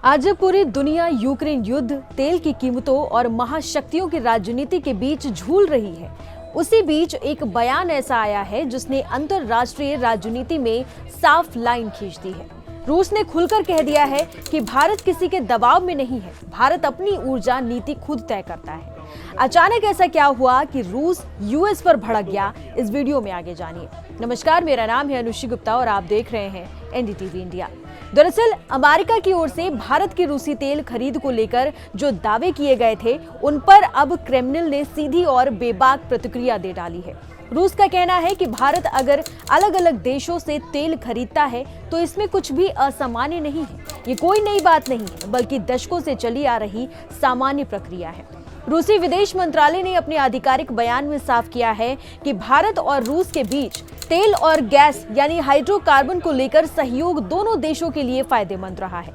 आज जब पूरी दुनिया यूक्रेन युद्ध, तेल की कीमतों और महाशक्तियों की राजनीति के बीच झूल रही है, उसी बीच एक बयान ऐसा आया है जिसने अंतर्राष्ट्रीय राजनीति में साफ लाइन खींच दी है। रूस ने खुलकर कह दिया है कि भारत किसी के दबाव में नहीं है, भारत अपनी ऊर्जा नीति खुद तय करता है। अचानक ऐसा क्या हुआ कि रूस यूएस पर भड़क गया, इस वीडियो में आगे जानिए। नमस्कार, मेरा नाम है अनुषी गुप्ता और आप देख रहे हैं एनडीटीवी इंडिया। दरअसल अमेरिका की ओर से भारत की रूसी तेल खरीद को लेकर जो दावे किए गए थे, उन पर अब क्रेमलिन ने सीधी और बेबाक प्रतिक्रिया दे डाली है। रूस का कहना है कि भारत अगर अलग अलग देशों से तेल खरीदता है तो इसमें कुछ भी असामान्य नहीं है। ये कोई नई बात नहीं है, बल्कि दशकों से चली आ रही सामान्य प्रक्रिया है। रूसी विदेश मंत्रालय ने अपने आधिकारिक बयान में साफ किया है कि भारत और रूस के बीच तेल और गैस यानी हाइड्रोकार्बन को लेकर सहयोग दोनों देशों के लिए फायदेमंद रहा है।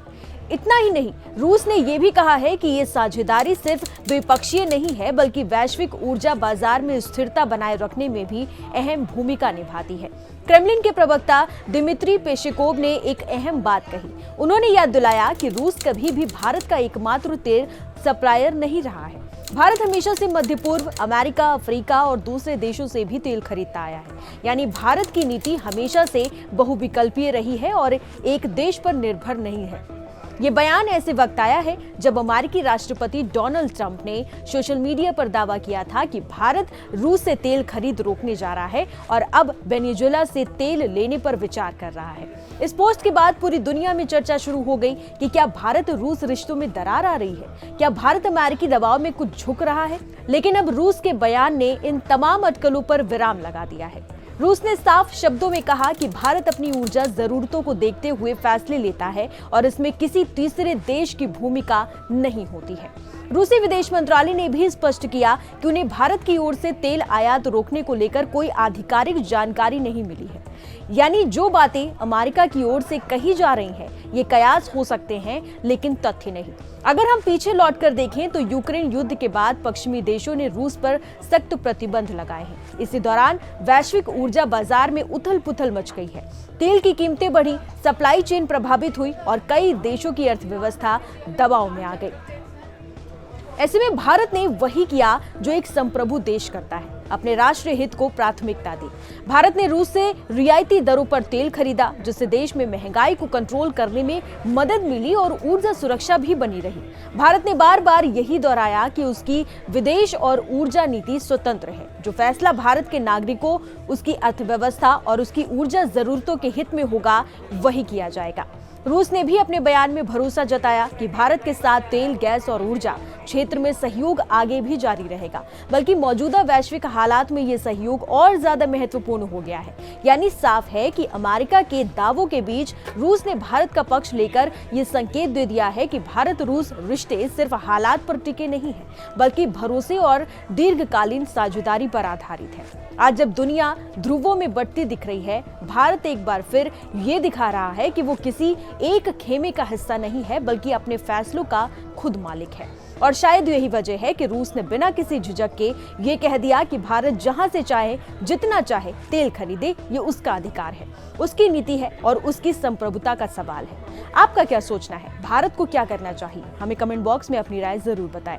इतना ही नहीं, रूस ने यह भी कहा है कि ये साझेदारी सिर्फ द्विपक्षीय नहीं है, बल्कि वैश्विक ऊर्जा बाजार में स्थिरता बनाए रखने में भी अहम भूमिका निभाती है। क्रेमलिन के प्रवक्ता दिमित्री पेस्कोव ने एक अहम बात कही। उन्होंने याद दिलाया कि रूस कभी भी भारत का एकमात्र तेल सप्लायर नहीं रहा है। भारत हमेशा से मध्य पूर्व, अमेरिका, अफ्रीका और दूसरे देशों से भी तेल खरीदता आया है। यानी भारत की नीति हमेशा से बहुविकल्पीय रही है और एक देश पर निर्भर नहीं है। ये बयान ऐसे वक्त आया है जब अमेरिकी राष्ट्रपति डोनाल्ड ट्रंप ने सोशल मीडिया पर दावा किया था कि भारत रूस से तेल खरीद रोकने जा रहा है और अब वेनेजुएला से तेल लेने पर विचार कर रहा है। इस पोस्ट के बाद पूरी दुनिया में चर्चा शुरू हो गई कि क्या भारत रूस रिश्तों में दरार आ रही है, क्या भारत अमेरिकी दबाव में कुछ झुक रहा है। लेकिन अब रूस के बयान ने इन तमाम अटकलों पर विराम लगा दिया है। रूस ने साफ शब्दों में कहा कि भारत अपनी ऊर्जा जरूरतों को देखते हुए फैसले लेता है और इसमें किसी तीसरे देश की भूमिका नहीं होती है। रूसी विदेश मंत्रालय ने भी स्पष्ट किया कि उन्हें भारत की ओर से तेल आयात रोकने को लेकर कोई आधिकारिक जानकारी नहीं मिली है। यानी जो बातें अमेरिका की ओर से कही जा रही हैं, ये कयास हो सकते हैं लेकिन तथ्य नहीं। अगर हम पीछे लौटकर देखें तो यूक्रेन युद्ध के बाद पश्चिमी देशों ने रूस पर सख्त प्रतिबंध लगाए हैं। इसी दौरान वैश्विक ऊर्जा बाजार में उथल-पुथल मच गई है। तेल की कीमतें बढ़ी, सप्लाई चेन प्रभावित हुई और कई देशों की अर्थव्यवस्था दबाव में आ गई। ऐसे में भारत ने वही किया जो एक संप्रभु देश करता है, अपने राष्ट्रीय हित को प्राथमिकता दी। भारत ने रूस से रियायती दरों पर तेल खरीदा, जिससे देश में महंगाई को कंट्रोल करने में मदद मिली और ऊर्जा सुरक्षा भी बनी रही। भारत ने बार बार यही दोहराया कि उसकी विदेश और ऊर्जा नीति स्वतंत्र है। जो फैसला भारत के नागरिकों, उसकी अर्थव्यवस्था और उसकी ऊर्जा जरूरतों के हित में होगा, वही किया जाएगा। रूस ने भी अपने बयान में भरोसा जताया कि भारत के साथ तेल, गैस और ऊर्जा क्षेत्र में सहयोग आगे भी जारी रहेगा, बल्कि मौजूदा वैश्विक हालात में ये सहयोग और ज्यादा महत्वपूर्ण हो गया है। यानी साफ है कि अमेरिका के दावों के बीच रूस ने भारत का पक्ष लेकर ये संकेत दे दिया है कि भारत रूस रिश्ते सिर्फ हालात पर टिके नहीं है, बल्कि भरोसे और दीर्घकालीन साझेदारी पर आधारित है। आज जब दुनिया ध्रुवों में बंटती दिख रही है, भारत एक बार फिर ये दिखा रहा है कि वो किसी एक खेमे का हिस्सा नहीं है, बल्कि अपने फैसलों का खुद मालिक है। और शायद यही वजह है कि रूस ने बिना किसी झिझक के ये कह दिया कि भारत जहां से चाहे, जितना चाहे तेल खरीदे, ये उसका अधिकार है, उसकी नीति है और उसकी संप्रभुता का सवाल है। आपका क्या सोचना है? भारत को क्या करना चाहिए? हमें कमेंट बॉक्स में अपनी राय जरूर बताएं।